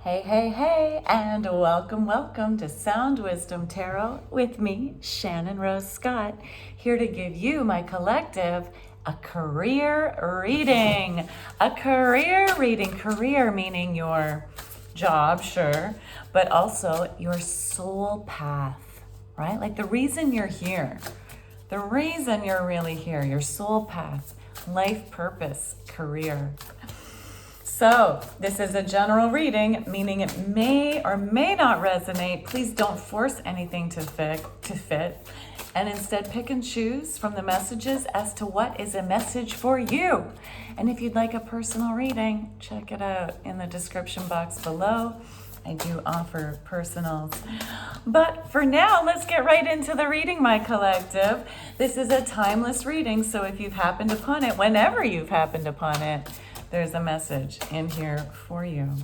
Hey, hey, hey, and welcome to Sound Wisdom Tarot with me, Shannon Rose Scott, here to give you, my collective, a career reading. A career reading, career meaning your job, sure, but also your soul path, right? Like the reason you're here, the reason you're really here, your soul path, life purpose, career. So this is a general reading, meaning it may or may not resonate. Please don't force anything to fit, and instead pick and choose from the messages as to what is a message for you. And if you'd like a personal reading, check it out in the description box below. I do offer personals. But for now, let's get right into the reading, my collective. This is a timeless reading, so if you've happened upon it, whenever you've happened upon it, there's a message in here for you.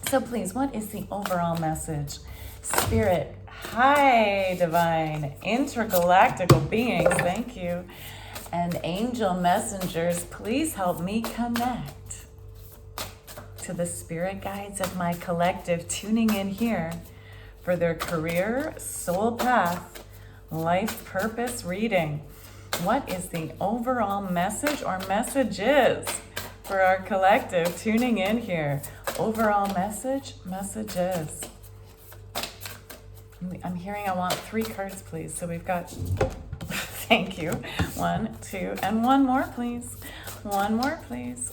So please, what is the overall message? Spirit, high divine, intergalactical beings, thank you, and angel messengers, please help me connect to the spirit guides of my collective tuning in here for their career, soul path, life purpose reading. What is the overall message or messages for our collective tuning in here? Overall messages. I'm hearing I want 3 cards, please. So we've got, thank you, 1, 2, and 1 more, please. 1 more, please.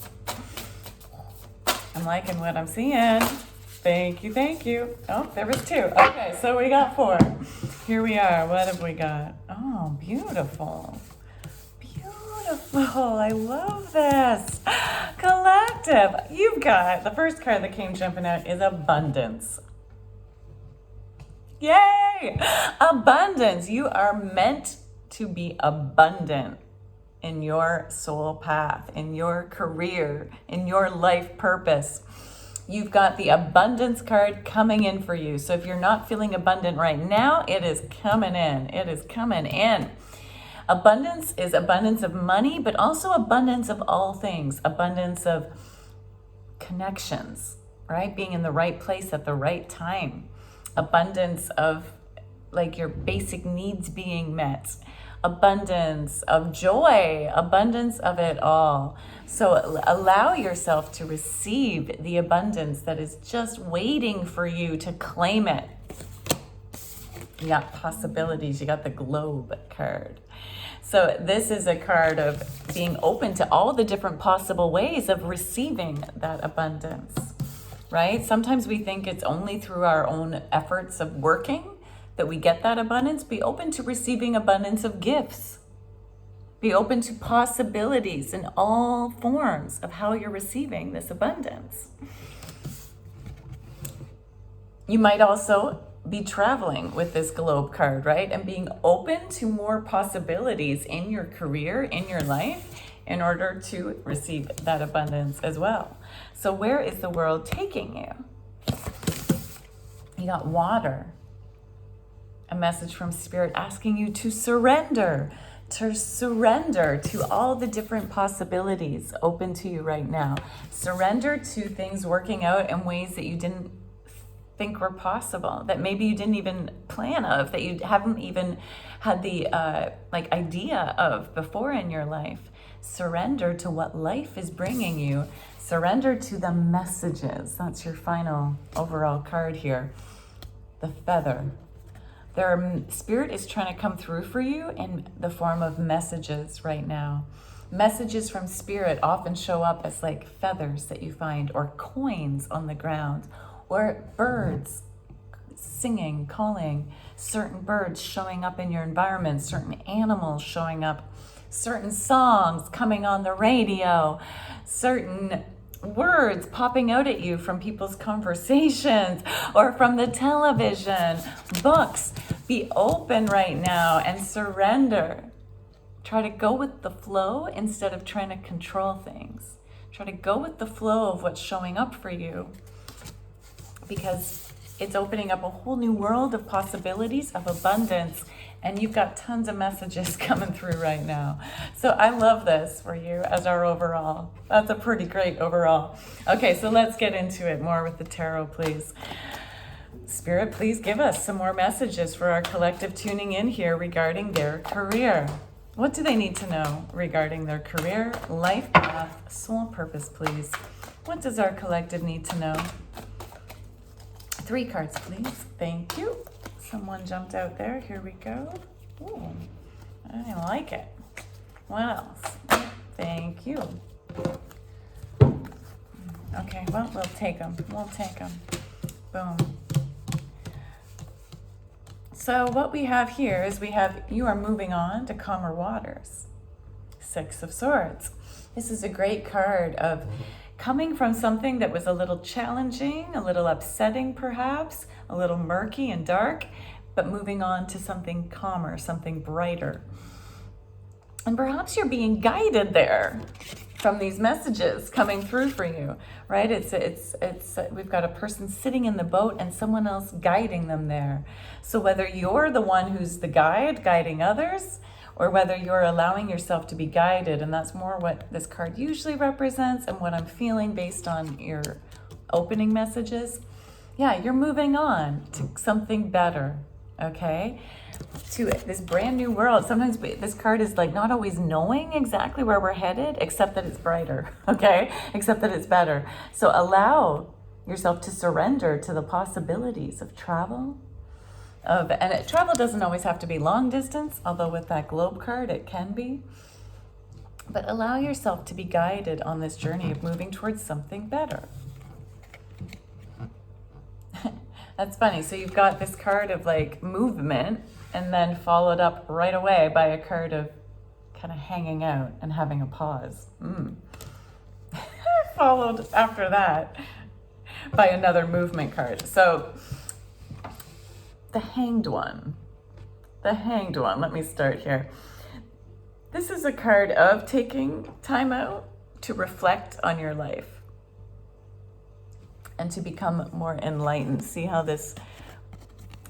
I'm liking what I'm seeing. Thank you, thank you. Oh, there was 2. Okay, so we got 4. Here we are. What have we got? Oh, beautiful. Beautiful. I love this. Collective. You've got, the first card that came jumping out is abundance. Yay! Abundance. You are meant to be abundant in your soul path, in your career, in your life purpose. You've got the abundance card coming in for you. So if you're not feeling abundant right now, it is coming in. It is coming in. Abundance is abundance of money, but also abundance of all things. Abundance of connections, right? Being in the right place at the right time. Abundance of like your basic needs being met. Abundance of joy, abundance of it all. So allow yourself to receive the abundance that is just waiting for you to claim it. You got possibilities, you got the globe card. So this is a card of being open to all the different possible ways of receiving that abundance, right? Sometimes we think it's only through our own efforts of working that we get that abundance. Be open to receiving abundance of gifts. Be open to possibilities in all forms of how you're receiving this abundance. You might also be traveling with this globe card, right? And being open to more possibilities in your career, in your life, in order to receive that abundance as well. So where is the world taking you? You got water. A message from Spirit asking you to surrender to all the different possibilities open to you right now. Surrender to things working out in ways that you didn't think were possible, that maybe you didn't even plan of, that you haven't even had the idea of before in your life. Surrender to what life is bringing you. Surrender to the messages. That's your final overall card here. The feather. Spirit is trying to come through for you in the form of messages right now. Messages from Spirit often show up as like feathers that you find, or coins on the ground, or birds singing, calling, certain birds showing up in your environment, certain animals showing up, certain songs coming on the radio, certain words popping out at you from people's conversations or from the television, books. Be open right now and surrender. Try to go with the flow instead of trying to control things. Try to go with the flow of what's showing up for you, because it's opening up a whole new world of possibilities, of abundance, And you've got tons of messages coming through right now. So I love this for you as our overall. That's a pretty great overall. Okay, so let's get into it more with the tarot, please. Spirit, please give us some more messages for our collective tuning in here regarding their career. What do they need to know regarding their career, life path, soul purpose, please? What does our collective need to know? 3 cards, please. Thank you. Someone jumped out there. Here we go. Ooh, I like it. What else? Thank you. Okay, well, we'll take them. We'll take them. Boom. So what we have here is you are moving on to calmer waters. 6 of Swords. This is a great card of coming from something that was a little challenging, a little upsetting perhaps, a little murky and dark, but moving on to something calmer, something brighter. And perhaps you're being guided there from these messages coming through for you, right? We've got a person sitting in the boat and someone else guiding them there. So whether you're the one who's the guide, guiding others, or whether you're allowing yourself to be guided, and that's more what this card usually represents and what I'm feeling based on your opening messages. Yeah, you're moving on to something better, okay? To this brand new world. Sometimes this card is like not always knowing exactly where we're headed, except that it's brighter, okay? Except that it's better. So allow yourself to surrender to the possibilities of travel. Travel doesn't always have to be long distance, although with that globe card it can be. But allow yourself to be guided on this journey of moving towards something better. That's funny. So you've got this card of like movement and then followed up right away by a card of kind of hanging out and having a pause. Followed after that by another movement card. So the Hanged One. Let me start here. This is a card of taking time out to reflect on your life and to become more enlightened. See how this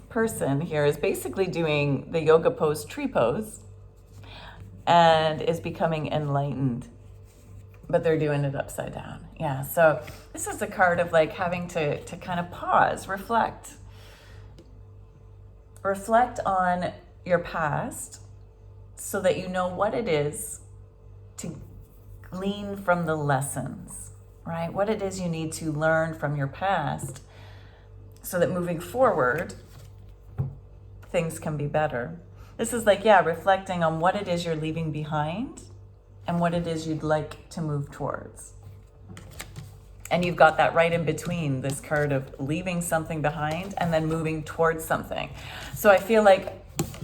person here is basically doing the yoga pose, tree pose, and is becoming enlightened, but they're doing it upside down. Yeah, so this is a card of like having to kind of pause, reflect on your past so that you know what it is to glean from the lessons, right? What it is you need to learn from your past so that moving forward, things can be better. This is like, yeah, reflecting on what it is you're leaving behind and what it is you'd like to move towards. And you've got that right in between, this card of leaving something behind and then moving towards something. So I feel like,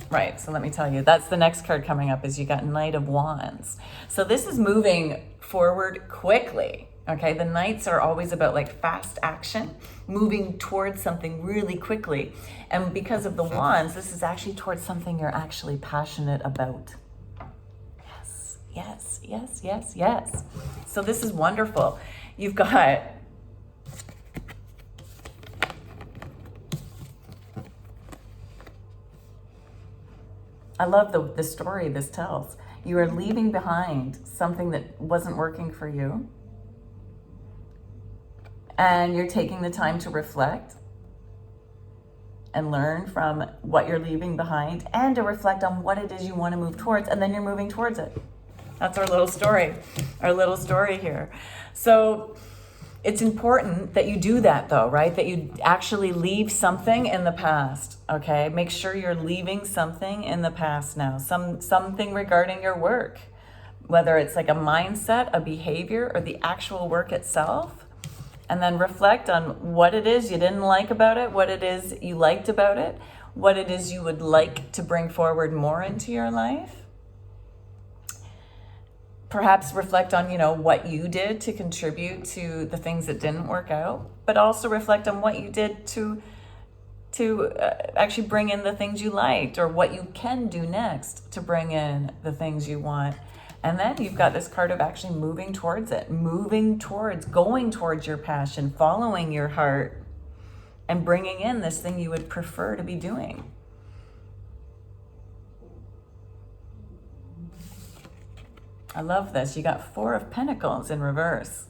right, so let me tell you, that's the next card coming up is you got Knight of Wands. So this is moving forward quickly, okay? The Knights are always about like fast action, moving towards something really quickly. And because of the Wands, this is actually towards something you're actually passionate about. Yes. So this is wonderful. You've got I love the story this tells. You are leaving behind something that wasn't working for you, and you're taking the time to reflect and learn from what you're leaving behind and to reflect on what it is you want to move towards, and then you're moving towards it. That's our little story here. So it's important that you do that though, right? That you actually leave something in the past, okay? Make sure you're leaving something in the past now, something regarding your work, whether it's like a mindset, a behavior, or the actual work itself, and then reflect on what it is you didn't like about it, what it is you liked about it, what it is you would like to bring forward more into your life. Perhaps reflect on, what you did to contribute to the things that didn't work out, but also reflect on what you did to actually bring in the things you liked, or what you can do next to bring in the things you want. And then you've got this card of actually moving towards it, going towards your passion, following your heart, and bringing in this thing you would prefer to be doing. I love this. You got Four of Pentacles in reverse.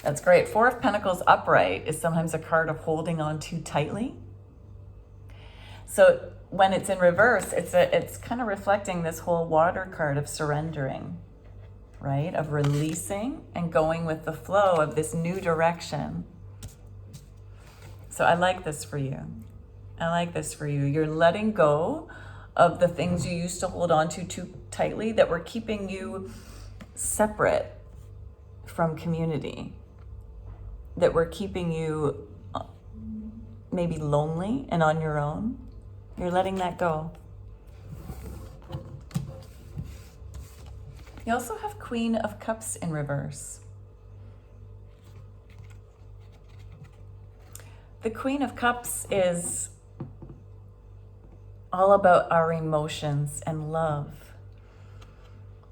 That's great. Four of Pentacles upright is sometimes a card of holding on too tightly. So when it's in reverse, it's kind of reflecting this whole water card of surrendering, right? Of releasing and going with the flow of this new direction. So I like this for you. I like this for you. You're letting go of the things you used to hold on to too tightly that were keeping you separate from community, that were keeping you maybe lonely and on your own. You're letting that go. You also have Queen of Cups in reverse. The Queen of Cups is all about our emotions and love.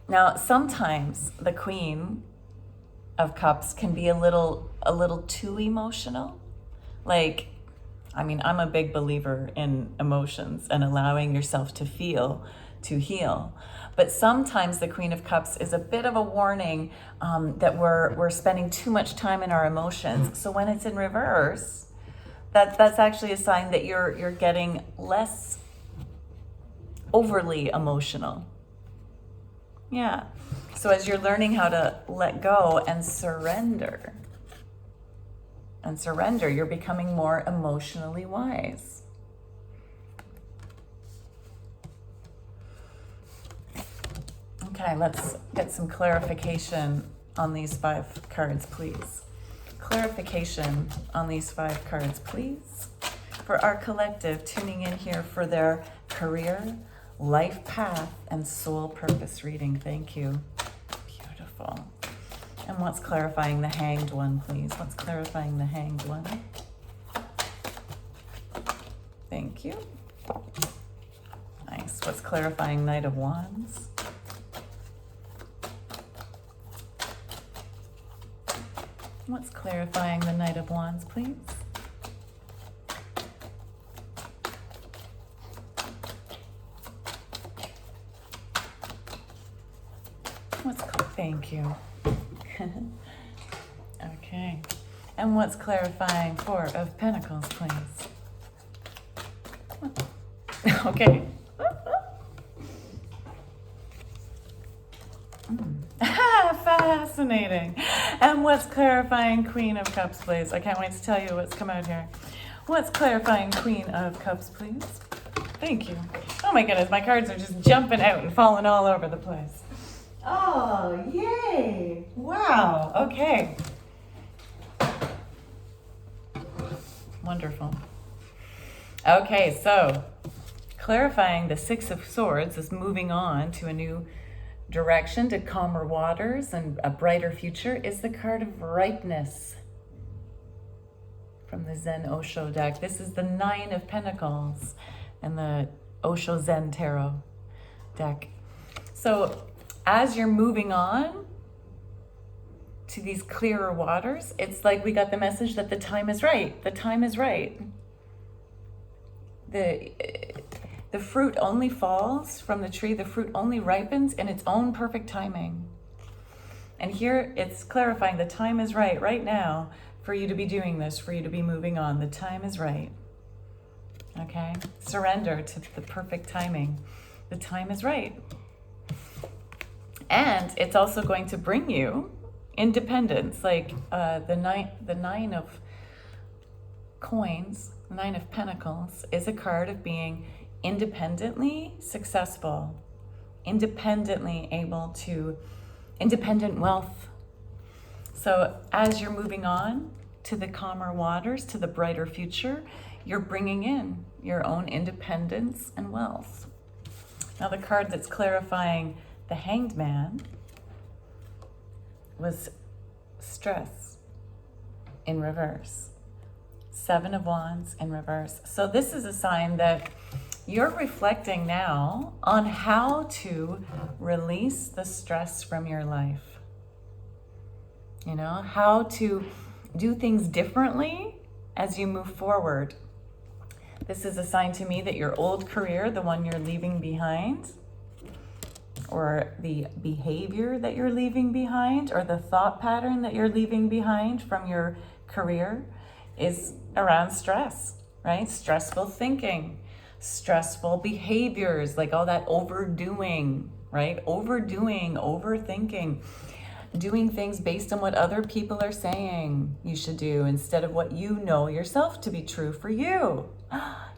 Now, sometimes the Queen of Cups can be a little too emotional. Like, I mean, I'm a big believer in emotions and allowing yourself to feel to heal. But sometimes the Queen of Cups is a bit of a warning that we're spending too much time in our emotions. So when it's in reverse, that's actually a sign that you're getting less overly emotional. Yeah. So as you're learning how to let go and surrender, you're becoming more emotionally wise. Okay, let's get some clarification on these 5 cards, please. Clarification on these 5 cards, please. For our collective tuning in here for their career, life path, and soul purpose reading. Thank you. Beautiful. And what's clarifying the Hanged One, please? What's clarifying the Hanged One? Thank you. Nice. What's clarifying Knight of Wands? What's clarifying the Knight of Wands, please? Thank you. Okay. And what's clarifying Four of Pentacles, please? Okay. Fascinating. And what's clarifying Queen of Cups, please? I can't wait to tell you what's come out here. What's clarifying Queen of Cups, please? Thank you. Oh my goodness, my cards are just jumping out and falling all over the place. Oh, yay. Wow. Okay. Wonderful. Okay, so clarifying the Six of Swords is moving on to a new direction, to calmer waters and a brighter future, is the card of ripeness from the Zen Osho deck. This is the 9 of Pentacles and the Osho Zen Tarot deck. So as you're moving on to these clearer waters, it's like we got the message that the time is right. The time is right. The fruit only falls from the tree. The fruit only ripens in its own perfect timing. And here it's clarifying the time is right now for you to be doing this, for you to be moving on. The time is right. Okay? Surrender to the perfect timing. The time is right. And it's also going to bring you independence, like the nine of coins, 9 of Pentacles, is a card of being independently successful, independently able to, independent wealth. So as you're moving on to the calmer waters, to the brighter future, you're bringing in your own independence and wealth. Now the card that's clarifying the Hanged Man was stress in reverse. 7 of Wands in reverse. So this is a sign that you're reflecting now on how to release the stress from your life. You know, how to do things differently as you move forward. This is a sign to me that your old career, the one you're leaving behind, or the behavior that you're leaving behind, or the thought pattern that you're leaving behind from your career is around stress, right? Stressful thinking, stressful behaviors, like all that overdoing, right? Overdoing, overthinking, doing things based on what other people are saying you should do instead of what you know yourself to be true for you.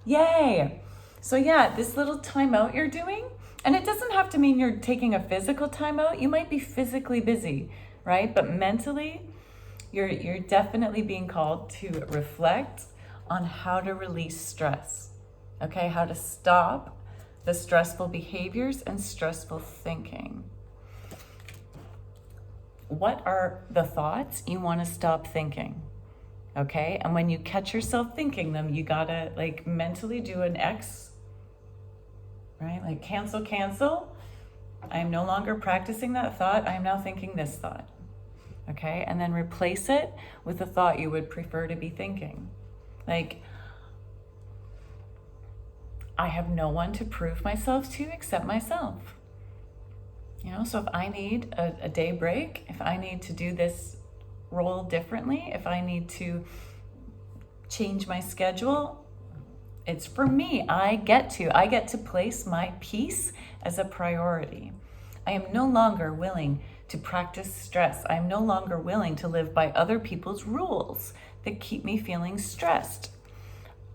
Yay! So yeah, this little timeout you're doing, and it doesn't have to mean you're taking a physical timeout. You might be physically busy, right? But mentally, you're definitely being called to reflect on how to release stress. Okay, how to stop the stressful behaviors and stressful thinking. What are the thoughts you want to stop thinking? Okay, and when you catch yourself thinking them, you gotta like mentally do an X, right? Like cancel. I am no longer practicing that thought. I am now thinking this thought. Okay, and then replace it with a thought you would prefer to be thinking. Like, I have no one to prove myself to except myself. You know, so if I need a day break, if I need to do this role differently, if I need to change my schedule, it's for me. I get to place my peace as a priority. I am no longer willing to practice stress. I am no longer willing to live by other people's rules that keep me feeling stressed.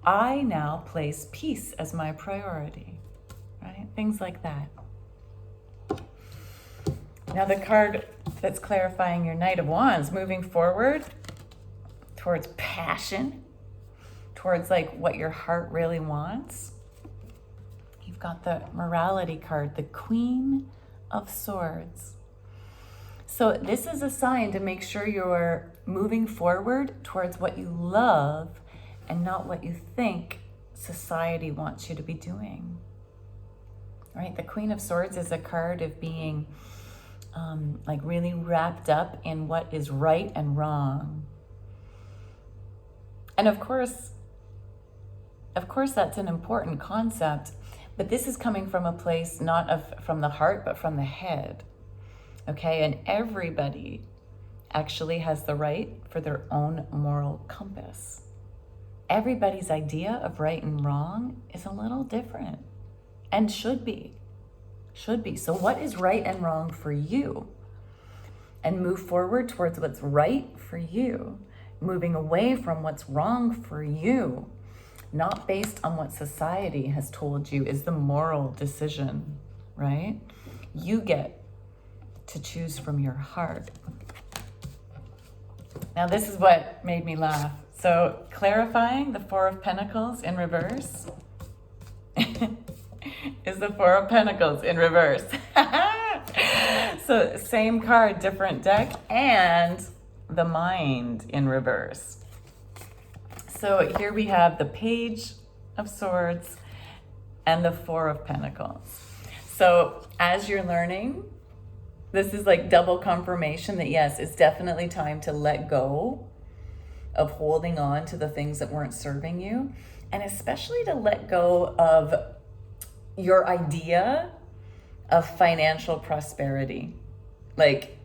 I now place peace as my priority, right? Things like that. Now the card that's clarifying your Knight of Wands, moving forward towards passion, towards like what your heart really wants. You've got the morality card, the Queen of Swords. So this is a sign to make sure you're moving forward towards what you love and not what you think society wants you to be doing. Right? The Queen of Swords is a card of being like really wrapped up in what is right and wrong. And of course that's an important concept, but this is coming from a place not from the heart, but from the head. Okay, and everybody actually has the right for their own moral compass. Everybody's idea of right and wrong is a little different and should be. So what is right and wrong for you? And move forward towards what's right for you, moving away from what's wrong for you, not based on what society has told you is the moral decision, right? You get to choose from your heart. Now this is what made me laugh. So clarifying the Four of Pentacles in reverse is the Four of Pentacles in reverse. So same card, different deck, and the Mind in reverse. So here we have the Page of Swords and the Four of Pentacles. So as you're learning, this is like double confirmation that yes, it's definitely time to let go of holding on to the things that weren't serving you, and especially to let go of your idea of financial prosperity, like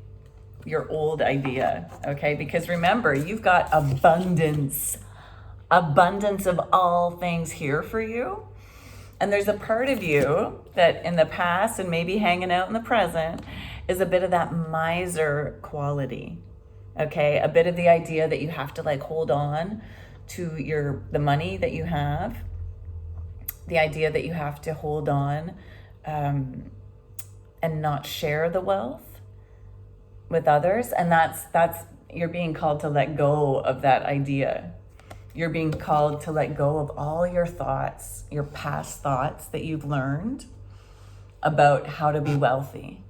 your old idea, okay? Because remember, you've got abundance of all things here for you. And there's a part of you that in the past and maybe hanging out in the present is a bit of that miser quality, okay? A bit of the idea that you have to like hold on to the money that you have, the idea that you have to hold on and not share the wealth with others. And that's you're being called to let go of that idea. You're being called to let go of all your thoughts, your past thoughts that you've learned about how to be wealthy.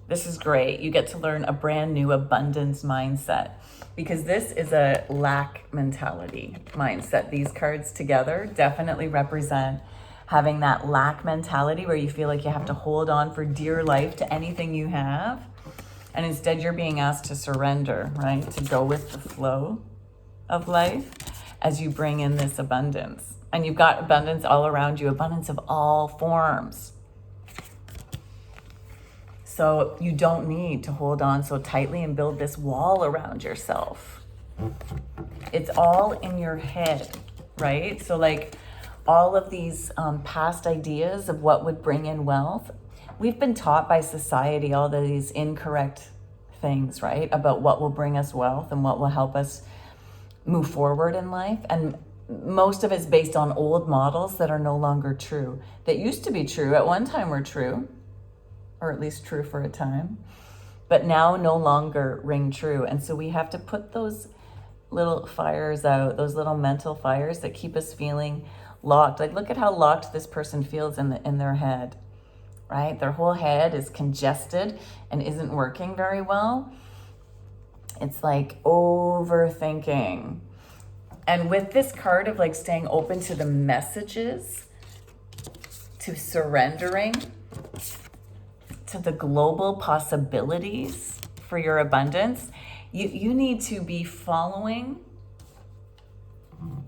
This is great. You get to learn a brand new abundance mindset, because this is a lack mentality mindset. These cards together definitely represent having that lack mentality where you feel like you have to hold on for dear life to anything you have. And instead you're being asked to surrender, right? To go with the flow of life as you bring in this abundance. And you've got abundance all around you, abundance of all forms. So you don't need to hold on so tightly and build this wall around yourself. It's all in your head, right? So like all of these past ideas of what would bring in wealth, we've been taught by society all of these incorrect things, right? About what will bring us wealth and what will help us move forward in life. And most of it's based on old models that are no longer true. That used to be true at one time were true, or at least true for a time, but now no longer ring true. And so we have to put those little fires out, those little mental fires that keep us feeling locked. Like, look at how locked this person feels in their head, right? Their whole head is congested and isn't working very well. It's like overthinking. And with this card of like staying open to the messages, to surrendering, to the global possibilities for your abundance, you need to be following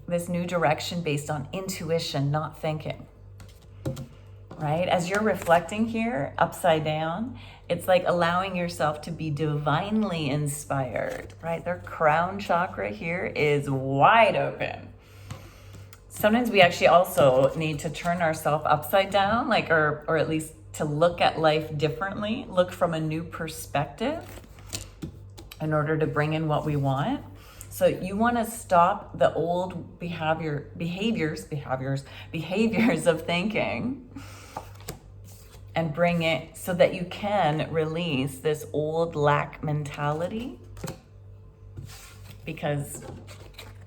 this new direction based on intuition, not thinking, right? As you're reflecting here, upside down, it's like allowing yourself to be divinely inspired, right? Their crown chakra here is wide open. Sometimes we actually also need to turn ourselves upside down, like, or at least to look at life differently, look from a new perspective in order to bring in what we want. So you want to stop the old behaviors of thinking and bring it so that you can release this old lack mentality. Because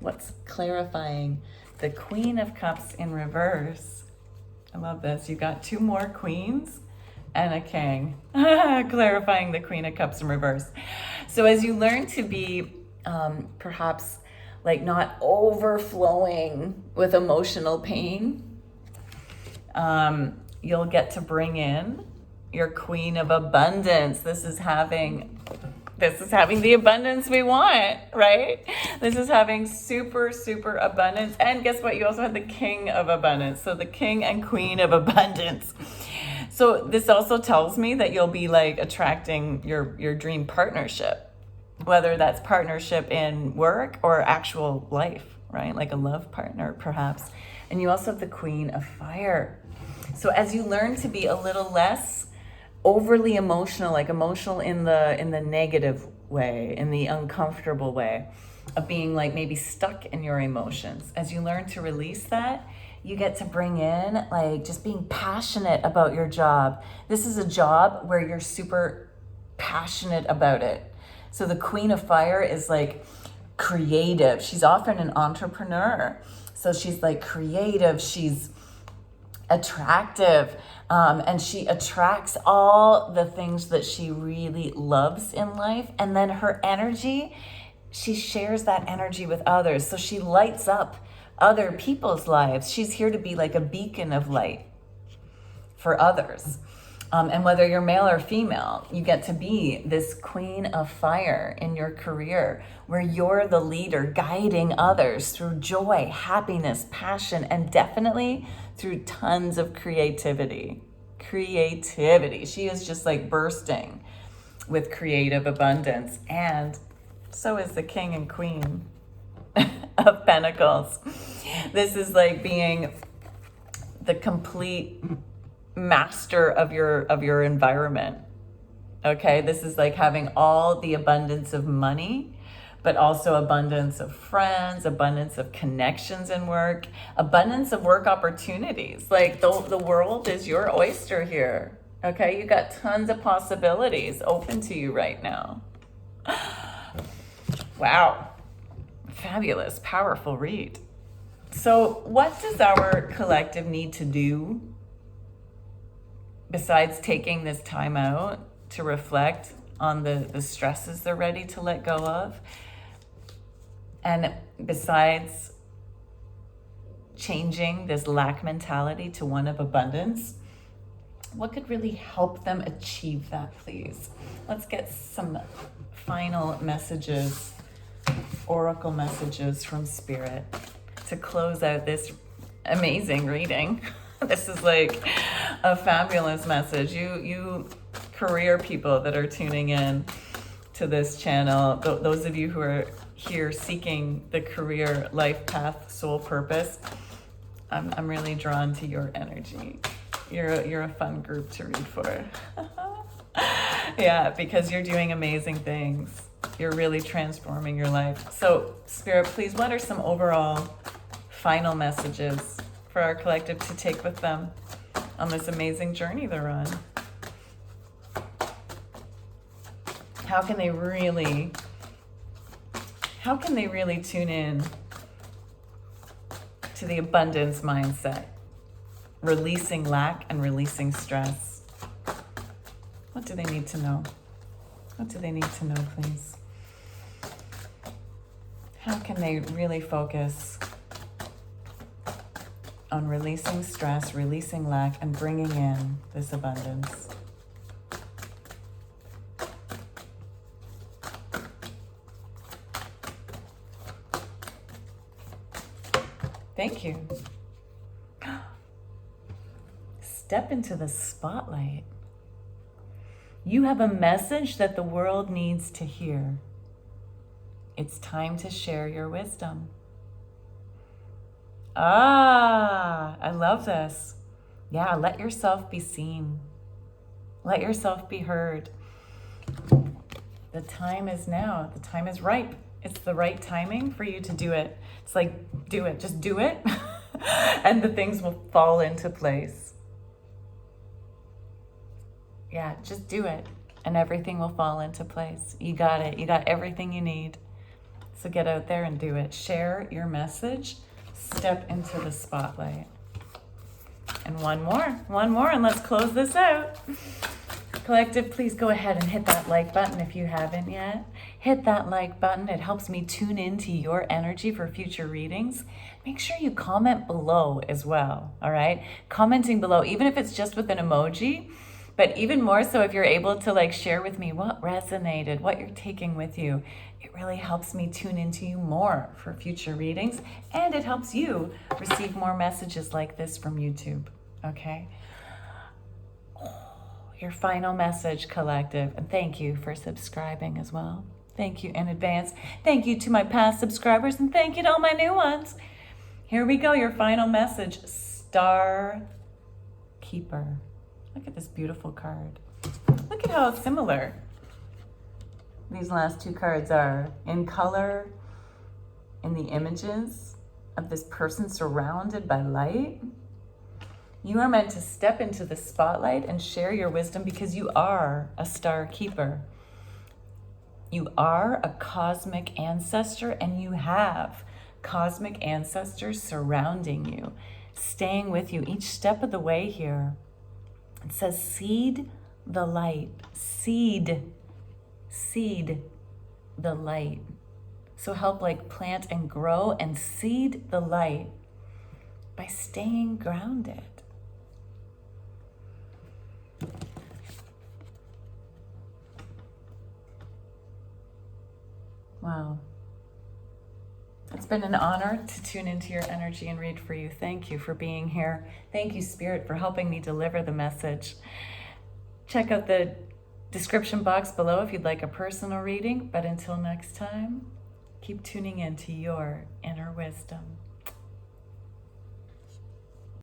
what's clarifying the Queen of Cups in reverse, I love this, you got two more queens and a king, clarifying the Queen of Cups in reverse. So as you learn to be perhaps like not overflowing with emotional pain, you'll get to bring in your Queen of Abundance. This is having the abundance we want, right? This is having super, super abundance. And guess what? You also have the King of Abundance. So the King and Queen of Abundance. So this also tells me that you'll be like attracting your dream partnership, whether that's partnership in work or actual life, right? Like a love partner, perhaps. And you also have the Queen of Fire. So as you learn to be a little less overly emotional, like emotional in the negative way, in the uncomfortable way of being like maybe stuck in your emotions, as you learn to release that, you get to bring in like just being passionate about your job. This is a job where you're super passionate about it. So the Queen of Fire is like creative. She's often an entrepreneur. So she's like creative. She's attractive. And she attracts all the things that she really loves in life. And then her energy, she shares that energy with others. So she lights up other people's lives. She's here to be like a beacon of light for others. And whether you're male or female, you get to be this Queen of Fire in your career, where you're the leader guiding others through joy, happiness, passion, and definitely through tons of creativity. She is just like bursting with creative abundance. And so is the King and Queen of Pentacles. This is like being the complete master of your environment. Okay, this is like having all the abundance of money, but also abundance of friends, abundance of connections in work, abundance of work opportunities. Like the world is your oyster here. Okay, you got tons of possibilities open to you right now. Wow. Fabulous, powerful read. So what does our collective need to do besides taking this time out to reflect on the stresses they're ready to let go of? And besides changing this lack mentality to one of abundance, what could really help them achieve that, please? Let's get some final messages, oracle messages from Spirit to close out this amazing reading. This is like a fabulous message. You career people that are tuning in to this channel. Those of you who are here seeking the career, life path, soul purpose, I'm really drawn to your energy. You're a fun group to read for. Yeah, because you're doing amazing things. You're really transforming your life. So, Spirit, please, what are some overall final messages for our collective to take with them on this amazing journey they're on? How can they really tune in to the abundance mindset, releasing lack and releasing stress? What do they need to know? What do they need to know, please? How can they really focus on releasing stress, releasing lack, and bringing in this abundance? Thank you. Step into the spotlight. You have a message that the world needs to hear. It's time to share your wisdom. I love this. Yeah, let yourself be seen. Let yourself be heard. The time is now. The time is ripe. It's the right timing for you to do it. It's like, do it. Just do it. And the things will fall into place. Yeah, just do it. And everything will fall into place. You got it. You got everything you need. So get out there and do it. Share your message. Step into the spotlight. And one more, and let's close this out. Collective, please go ahead and hit that like button if you haven't yet. Hit that like button. It helps me tune into your energy for future readings. Make sure you comment below as well, all right? Commenting below, even if it's just with an emoji, but even more so if you're able to like share with me what resonated, what you're taking with you. It really helps me tune into you more for future readings, and it helps you receive more messages like this from YouTube, okay? Your final message, collective, and thank you for subscribing as well. Thank you in advance. Thank you to my past subscribers, and thank you to all my new ones. Here we go, your final message, Star Keeper. Look at this beautiful card. Look at how similar these last two cards are in color, in the images of this person surrounded by light. You are meant to step into the spotlight and share your wisdom because you are a star keeper. You are a cosmic ancestor, and you have cosmic ancestors surrounding you, staying with you each step of the way here. It says, seed the light. Seed the light. So help like plant and grow and seed the light by staying grounded. Wow. It's been an honor to tune into your energy and read for you. Thank you for being here. Thank you, Spirit, for helping me deliver the message. Check out the description box below if you'd like a personal reading. But until next time, keep tuning in to your inner wisdom.